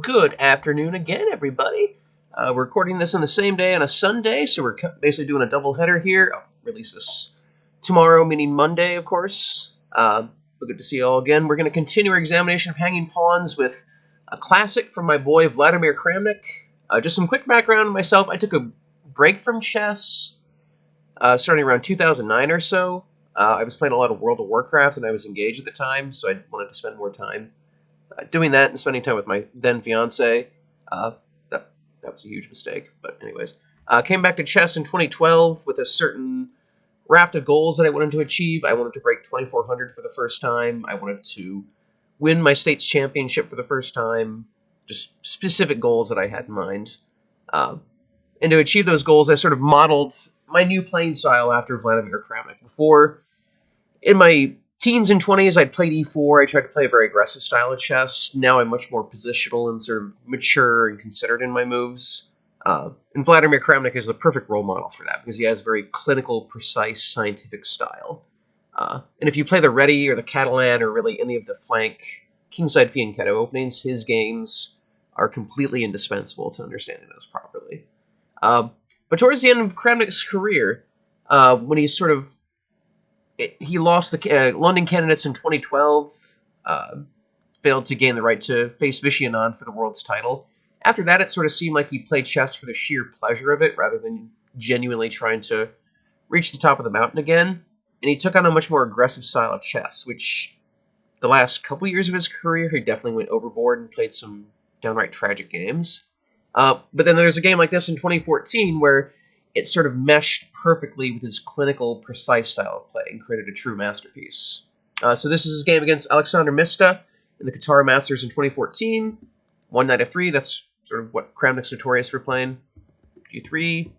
Good afternoon again, everybody. We're recording this on the same day on a Sunday, so we're basically doing a doubleheader here. I'll release this tomorrow, meaning Monday, of course. Good to see you all again. We're going to continue our examination of hanging pawns with a classic from my boy Vladimir Kramnik. Just some quick background on myself. I took a break from chess starting around 2009 or so. I was playing a lot of World of Warcraft, and I was engaged at the time, so I wanted to spend more time doing that and spending time with my then fiance. That was a huge mistake, but anyways. Came back to chess in 2012 with a certain raft of goals that I wanted to achieve. I wanted to break 2400 for the first time. I wanted to win my state's championship for the first time. Just specific goals that I had in mind. And to achieve those goals, I sort of modeled my new playing style after Vladimir Kramnik. Before, in my teens and 20s, I'd play d4. I tried to play a very aggressive style of chess. Now I'm much more positional and sort of mature and considered in my moves. And Vladimir Kramnik is the perfect role model for that, because he has very clinical, precise, scientific style. And if you play the Ready or the Catalan or really any of the flank Kingside Fianchetto openings, his games are completely indispensable to understanding those properly. But towards the end of Kramnik's career, when he sort of he lost the London candidates in 2012, failed to gain the right to face Vichy Anand for the world's title. After that, it sort of seemed like he played chess for the sheer pleasure of it, rather than genuinely trying to reach the top of the mountain again. And he took on a much more aggressive style of chess, which the last couple years of his career, he definitely went overboard and played some downright tragic games. But then there's a game like this in 2014 where it sort of meshed perfectly with his clinical, precise style of play and created a true masterpiece. So this is his game against Kramnik-Mista in the Qatar Masters in 2014. One knight f3, that's sort of what Kramnik's notorious for playing. g3.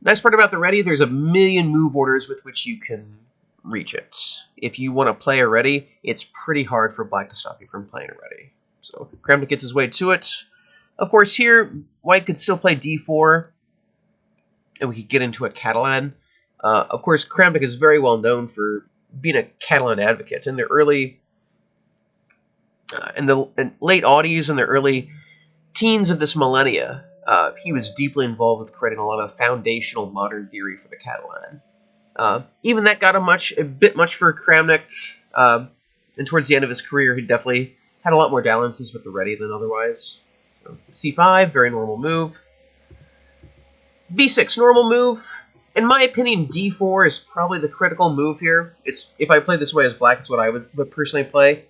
Nice part about the Ready, there's a million move orders with which you can reach it. If you want to play a Ready, it's pretty hard for Black to stop you from playing a Ready. So Kramnik gets his way to it. Of course, here, White could still play d4, and we could get into a Catalan. Of course, Kramnik is very well known for being a Catalan advocate. In the early, in late aughties and the early teens of this millennia, he was deeply involved with creating a lot of foundational modern theory for the Catalan. Even that got a bit much for Kramnik, and towards the end of his career, he definitely had a lot more dalliances with the Ready than otherwise. So, c5, very normal move. b6, normal move. In my opinion, d4 is probably the critical move here. If I play this way as Black, it's what I would personally play.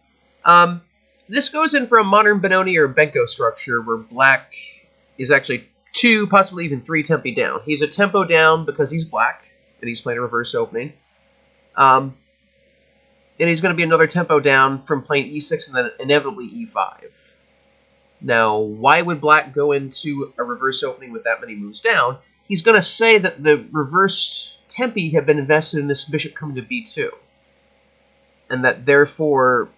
This goes in for a modern Benoni or Benko structure where Black is actually 2, possibly even 3 tempi down. He's a tempo down because he's Black, and he's playing a reverse opening. And he's going to be another tempo down from playing e6 and then inevitably e5. Now, why would Black go into a reverse opening with that many moves down? He's going to say that the reversed tempi have been invested in this bishop coming to b2. And that, therefore,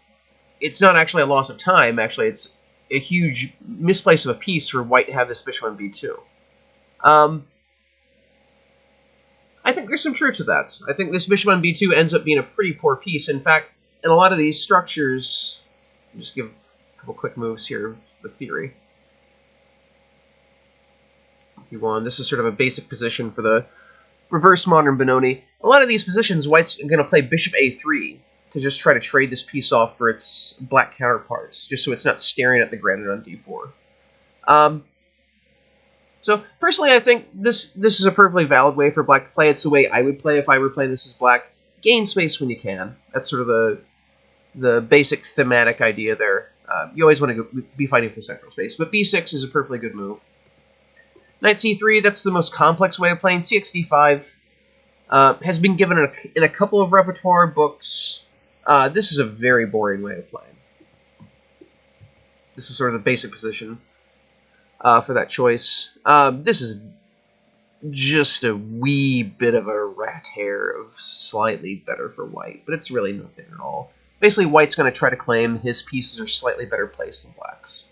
it's not actually a loss of time. Actually, it's a huge misplace of a piece for White to have this bishop on b2. I think there's some truth to that. I think this bishop on b2 ends up being a pretty poor piece. In fact, in a lot of these structures, I'll just give a couple quick moves here of the theory. e1. This is sort of a basic position for the reverse modern Benoni. A lot of these positions, White's going to play bishop a3 to just try to trade this piece off for its Black counterparts, just so it's not staring at the granite on d4. So, personally, I think this is a perfectly valid way for Black to play. It's the way I would play if I were playing this as Black. Gain space when you can. That's sort of the basic thematic idea there. You always want to be fighting for central space, but b6 is a perfectly good move. Knight c3, that's the most complex way of playing. cx d5 has been given in a couple of repertoire books. This is a very boring way of playing. This is sort of the basic position for that choice. This is just a wee bit of a rat hair of slightly better for White, but it's really nothing at all. Basically, White's going to try to claim his pieces are slightly better placed than Black's.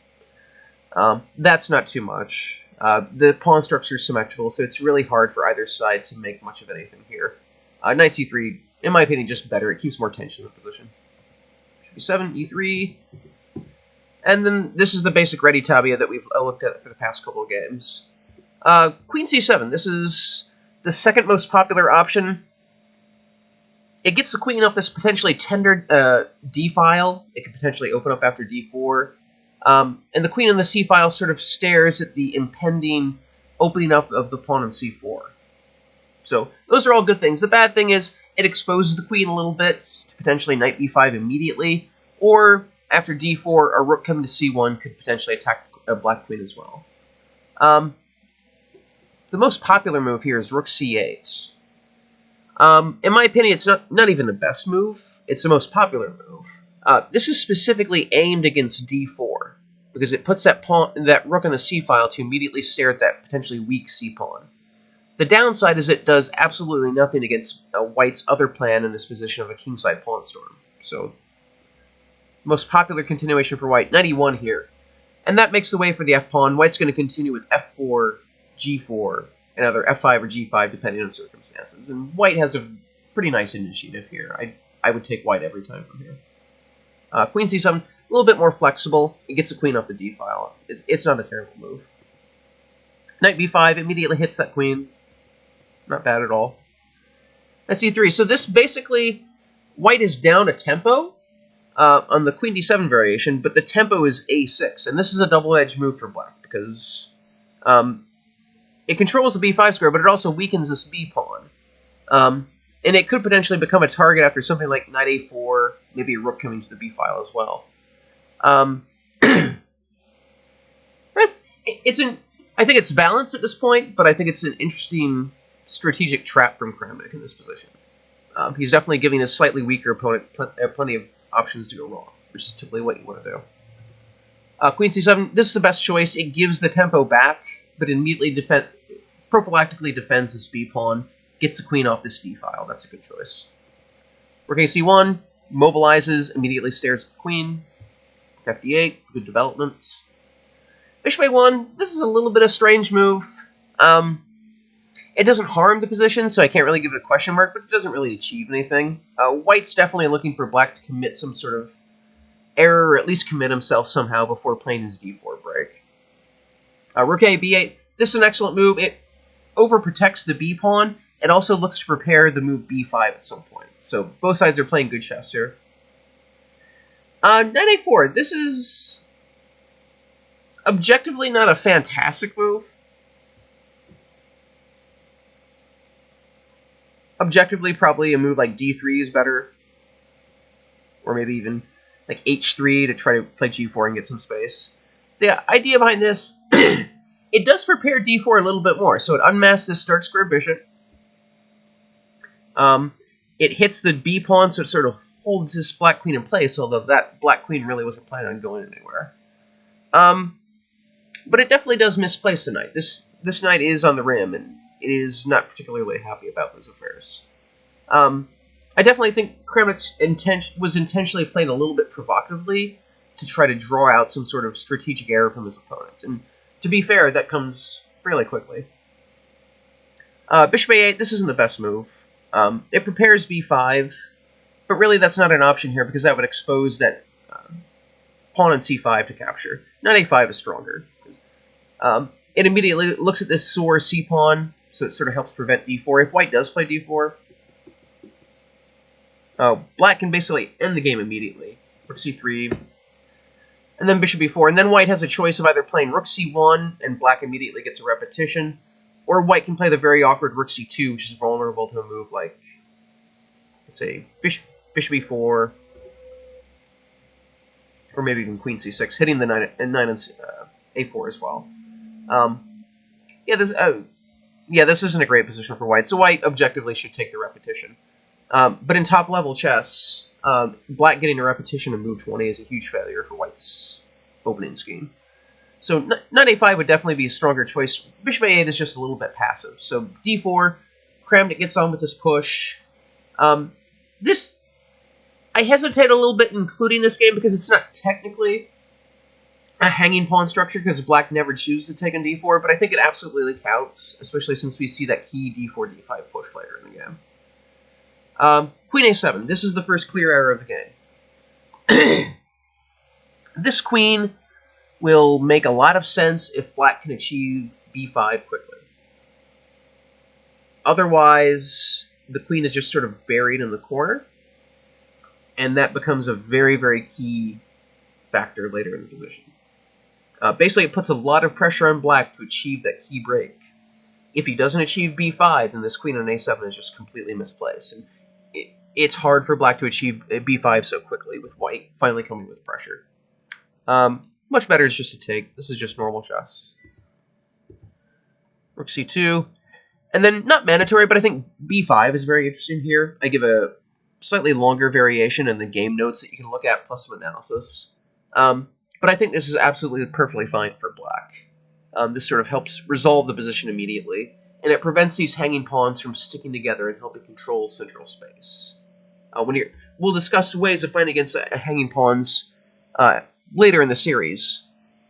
That's not too much. The pawn structure is symmetrical, so it's really hard for either side to make much of anything here. Knight c3, in my opinion, just better. It keeps more tension in the position. Bishop e7, e3. And then this is the basic ready tabia that we've looked at for the past couple of games. Queen c7. This is the second most popular option. It gets the queen off this potentially tendered d-file. It could potentially open up after d4. And the queen on the c-file sort of stares at the impending opening up of the pawn on c4. So those are all good things. The bad thing is it exposes the queen a little bit to potentially knight b5 immediately, or after d4, a rook coming to c1 could potentially attack a black queen as well. The most popular move here is rook c8. In my opinion, it's not even the best move. It's the most popular move. This is specifically aimed against d4, because it puts that rook on the c-file to immediately stare at that potentially weak c-pawn. The downside is it does absolutely nothing against white's other plan in this position of a kingside pawn storm. So, most popular continuation for white, knight e1 here. And that makes the way for the f-pawn. White's going to continue with f4, g4, and either f5 or g5, depending on circumstances. And white has a pretty nice initiative here. I would take white every time from here. Queen c7, a little bit more flexible. It gets the queen off the d-file. It's not a terrible move. Knight b5 immediately hits that queen. Not bad at all. Knight c3. So this basically, white is down a tempo on the queen d7 variation, but the tempo is a6. And this is a double-edged move for black, because it controls the b5 square, but it also weakens this b-pawn. And it could potentially become a target after something like knight a4, maybe a rook coming to the b-file as well. I think it's balanced at this point, but I think it's an interesting strategic trap from Kramnik in this position. He's definitely giving his slightly weaker opponent plenty of options to go wrong, which is typically what you want to do. Queen c7, this is the best choice. It gives the tempo back, but immediately prophylactically defends this b-pawn, gets the queen off this d-file. That's a good choice. Rook a c1, mobilizes, immediately stares at the queen. Rook fd8, good development. Bishop a1, this is a little bit of a strange move. It doesn't harm the position, so I can't really give it a question mark, but it doesn't really achieve anything. White's definitely looking for black to commit some sort of error, or at least commit himself somehow before playing his d4 break. Rook a b8, this is an excellent move. It overprotects the b-pawn. It also looks to prepare the move b5 at some point. So both sides are playing good chess here. Knight a4, this is objectively not a fantastic move. Objectively, probably a move like d3 is better. Or maybe even like h3 to try to play g4 and get some space. The idea behind this, it does prepare d4 a little bit more. So it unmasks this dark square bishop. It hits the b-pawn, so it sort of holds this black queen in place, although that black queen really wasn't planning on going anywhere. But it definitely does misplace the knight. This knight is on the rim, and it is not particularly happy about those affairs. I definitely think Kramnik was intentionally playing a little bit provocatively to try to draw out some sort of strategic error from his opponent. And to be fair, that comes fairly quickly. Bishop a8, this isn't the best move. It prepares b5, but really that's not an option here because that would expose that pawn on c5 to capture. Knight a5 is stronger. It immediately looks at this sore c-pawn, so it sort of helps prevent d4. If white does play d4, black can basically end the game immediately. Rook c3, and then bishop b4, and then white has a choice of either playing rook c1, and black immediately gets a repetition, or white can play the very awkward rook c2, which is vulnerable to a move like, let's say, bishop e4, or maybe even queen c6, hitting the knight on a4 as well. This isn't a great position for white, so white objectively should take the repetition. But in top-level chess, black getting a repetition in move 20 is a huge failure for white's opening scheme. So knight a5 would definitely be a stronger choice. Bishop a8 is just a little bit passive. So d4, Kramnik gets on with this push. I hesitate a little bit including this game because it's not technically a hanging pawn structure because black never chooses to take on d4, but I think it absolutely counts, especially since we see that key d4-d5 push later in the game. Queen a7. This is the first clear error of the game. This queen will make a lot of sense if black can achieve b5 quickly. Otherwise, the queen is just sort of buried in the corner, and that becomes a very, very key factor later in the position. Basically, it puts a lot of pressure on black to achieve that key break. If he doesn't achieve b5, then this queen on a7 is just completely misplaced. And it's hard for black to achieve b5 so quickly, with white finally coming with pressure. Much better is just to take. This is just normal chess. Rook c2. And then, not mandatory, but I think b5 is very interesting here. I give a slightly longer variation in the game notes that you can look at, plus some analysis. But I think this is absolutely perfectly fine for black. This sort of helps resolve the position immediately, and it prevents these hanging pawns from sticking together and helping control central space. We'll discuss ways of fighting against hanging pawns later in the series.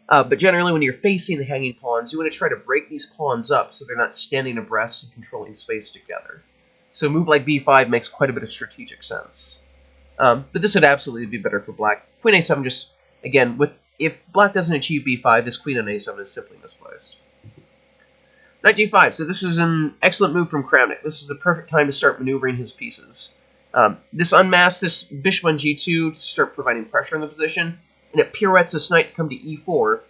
But generally, when you're facing the hanging pawns, you want to try to break these pawns up so they're not standing abreast and controlling space together. So a move like b5 makes quite a bit of strategic sense. But this would absolutely be better for black. Queen a7 just, again, if black doesn't achieve b5, this queen on a7 is simply misplaced. Knight g5. So this is an excellent move from Kramnik. This is the perfect time to start maneuvering his pieces. This unmasks this bishop on g2 to start providing pressure in the position, and it pirouettes this knight to come to e4.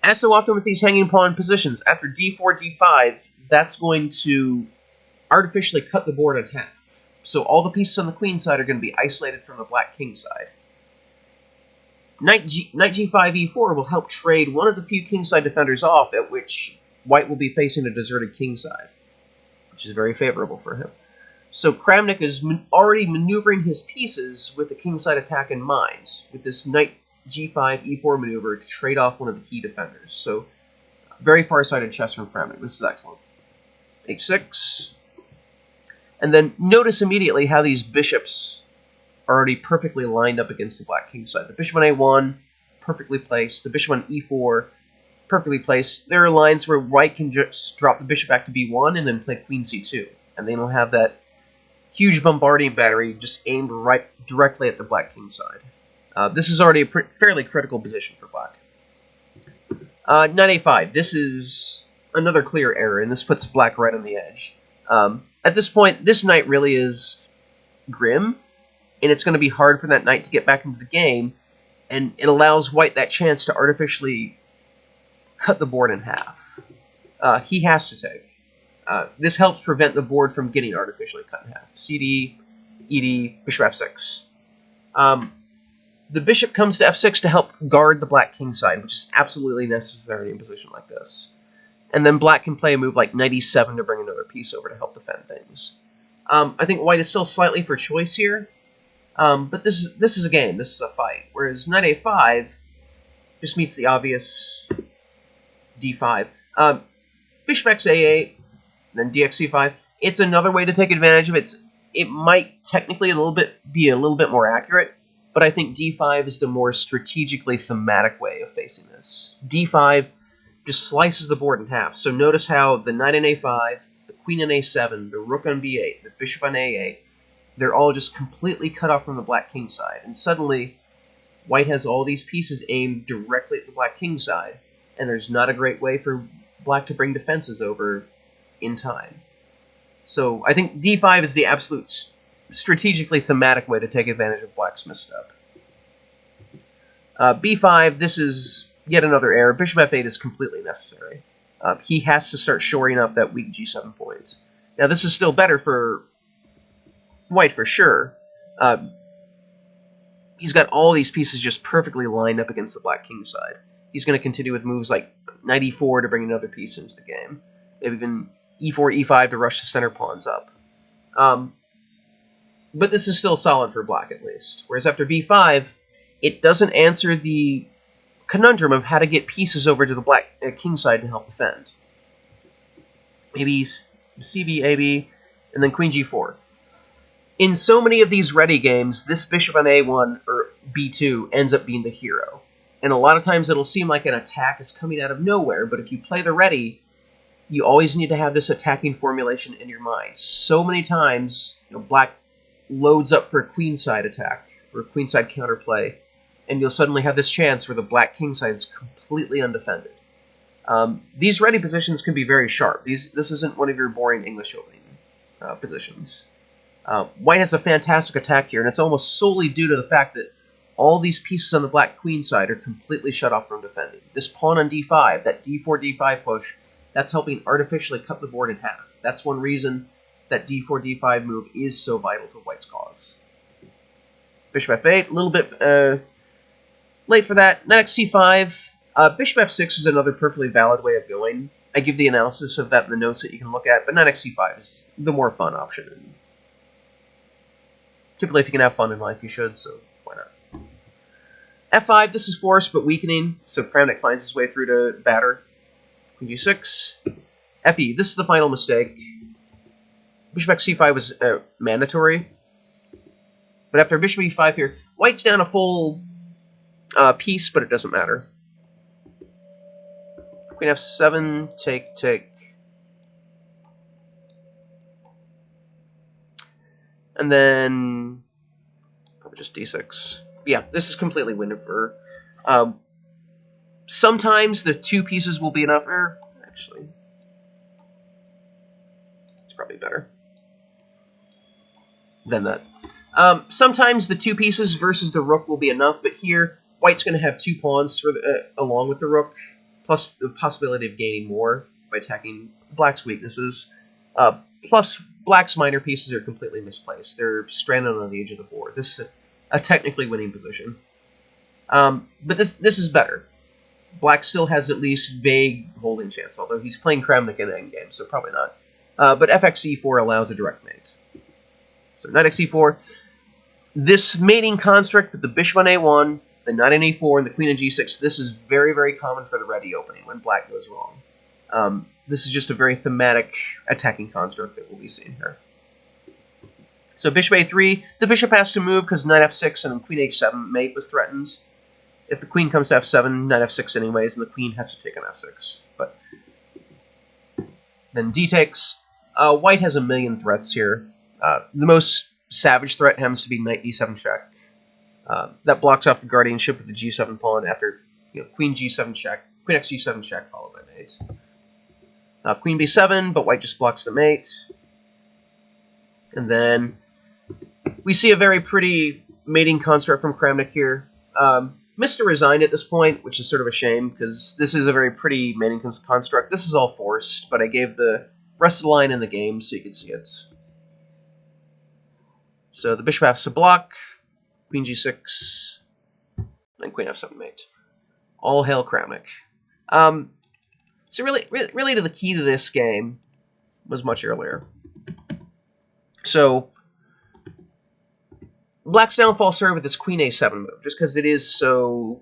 As so often with these hanging pawn positions, after d4, d5, that's going to artificially cut the board in half. So all the pieces on the queen side are going to be isolated from the black king side. Knight g5, e4 will help trade one of the few kingside defenders off, at which white will be facing a deserted kingside, which is very favorable for him. So Kramnik is already maneuvering his pieces with the kingside attack in mind, with this knight g5, e4 maneuver to trade off one of the key defenders. So very far-sighted chess from Kramnik. This is excellent. h6. And then notice immediately how these bishops are already perfectly lined up against the black king side. The bishop on a1, perfectly placed. The bishop on e4, perfectly placed. There are lines where white can just drop the bishop back to b1 and then play queen c2. And then he'll have that huge bombarding battery just aimed right directly at the black king side. This is already a fairly critical position for black. Knight a5. This is another clear error, and this puts black right on the edge. At this point, this knight really is grim, and it's going to be hard for that knight to get back into the game, and it allows white that chance to artificially cut the board in half. He has to take. This helps prevent the board from getting artificially cut in half. CD, ED, bishop f6. The bishop comes to f6 to help guard the black king side, which is absolutely necessary in a position like this. And then black can play a move like knight e7 to bring another piece over to help defend things. I think white is still slightly for choice here, but this is a game. This is a fight. Whereas knight a5 just meets the obvious d5. Bishop x a8, then dx c5. It's another way to take advantage of it. It might technically be a little bit more accurate, but I think d5 is the more strategically thematic way of facing this. d5 just slices the board in half. So notice how the knight on a5, the queen on a7, the rook on b8, the bishop on a8, they're all just completely cut off from the black king side. And suddenly, white has all these pieces aimed directly at the black king side, and there's not a great way for black to bring defenses over in time. So I think d5 is the absolute strategically thematic way to take advantage of black's misstep. b5, this is yet another error. Bishop f8 is completely necessary. He has to start shoring up that weak g7 point. Now this is still better for white for sure. He's got all these pieces just perfectly lined up against the black king side. He's going to continue with moves like knight e4 to bring another piece into the game. Maybe even e4, e5 to rush the center pawns up. But this is still solid for black, at least. Whereas after b5, it doesn't answer the conundrum of how to get pieces over to the black king side to help defend. Maybe cb, ab, and then queen g4. In so many of these ready games, this bishop on a1 or b2 ends up being the hero. And a lot of times it'll seem like an attack is coming out of nowhere, but if you play the ready, you always need to have this attacking formulation in your mind. So many times, black loads up for a queenside attack, or a queenside counterplay, and you'll suddenly have this chance where the black kingside is completely undefended. These ready positions can be very sharp. This isn't one of your boring English opening positions. White has a fantastic attack here, and it's almost solely due to the fact that all these pieces on the black queen side are completely shut off from defending. This pawn on d5, that d4-d5 push, that's helping artificially cut the board in half. That's one reason that d4-d5 move is so vital to White's cause. Bishop f8, a little bit late for that. Knight c5. Bishop f6 is another perfectly valid way of going. I give the analysis of that in the notes that you can look at, but knight c5 is the more fun option. Typically, if you can have fun in life, you should, so why not? f5, this is forced but weakening, so Kramnik finds his way through to batter. Queen g6. fe, this is the final mistake. Bishop c5 was mandatory, but after bishop e5 here, White's down a full piece, but it doesn't matter. Queen f7, take. And then probably just d6. Yeah, this is completely win for her. Sometimes the two pieces will be enough. Actually, it's probably better than that. Sometimes the two pieces versus the rook will be enough, but here White's going to have two pawns for along with the rook, plus the possibility of gaining more by attacking Black's weaknesses. Plus, Black's minor pieces are completely misplaced. They're stranded on the edge of the board. This is a technically winning position. But this is better. Black still has at least vague holding chance, although he's playing Kramnik in endgame, so probably not. But fx e4 allows a direct mate. So knight x e4. This mating construct with the bishop on a1, the knight on e4, and the queen on g6, this is very, very common for the ready opening when Black goes wrong. This is just a very thematic attacking construct that we'll be seeing here. So bishop a3, the bishop has to move because knight f6 and queen h7 mate was threatened. If the queen comes to f7, knight f6 anyways, and the queen has to take on f6. But then d takes. White has a million threats here. The most savage threat happens to be knight d7 check. That blocks off the guardianship of the g7 pawn after queen g7 check, queen x g7 check followed by mate. Queen b7, but White just blocks the mate. And then we see a very pretty mating construct from Kramnik here. Mista resigned at this point, which is sort of a shame, because this is a very pretty mating construct. This is all forced, but I gave the rest of the line in the game so you can see it. So the bishop has to block, queen g6, and queen f7 mate. All hail Kramnik. So really the key to this game was much earlier. So Black's downfall started with this queen a7 move, just because it is so...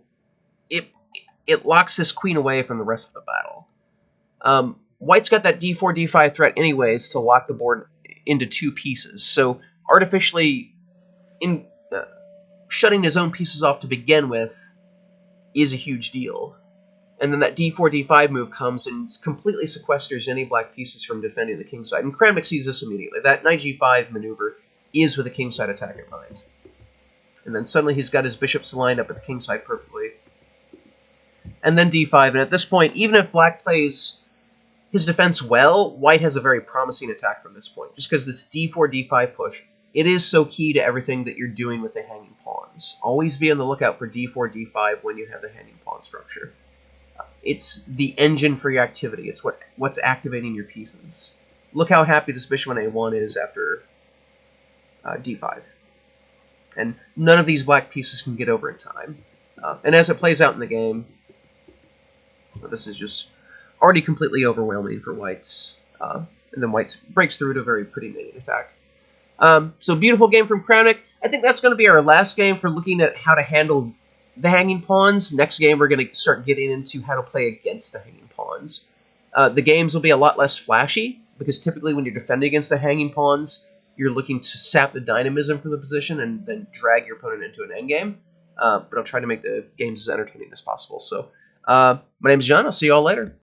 It locks this queen away from the rest of the battle. White's got that d4-d5 threat anyways to lock the board into two pieces, so artificially shutting his own pieces off to begin with is a huge deal. And then that d4-d5 move comes and completely sequesters any black pieces from defending the kingside. And Kramnik sees this immediately. That knight g5 maneuver is with a kingside attack in mind. And then suddenly he's got his bishops lined up at the kingside perfectly. And then d5. And at this point, even if Black plays his defense well, White has a very promising attack from this point. Just because this d4-d5 push, it is so key to everything that you're doing with the hanging pawns. Always be on the lookout for d4-d5 when you have the hanging pawn structure. It's the engine for your activity. It's what's activating your pieces. Look how happy this bishop on a1 is after d5. And none of these black pieces can get over in time. And as it plays out in the game, well, this is just already completely overwhelming for White's. And then White breaks through to a very pretty mating attack. So beautiful game from Kramnik. I think that's going to be our last game for looking at how to handle the hanging pawns. Next game, we're going to start getting into how to play against the hanging pawns. The games will be a lot less flashy, because typically when you're defending against the hanging pawns, you're looking to sap the dynamism from the position and then drag your opponent into an endgame. But I'll try to make the games as entertaining as possible. So, my name is John. I'll see you all later.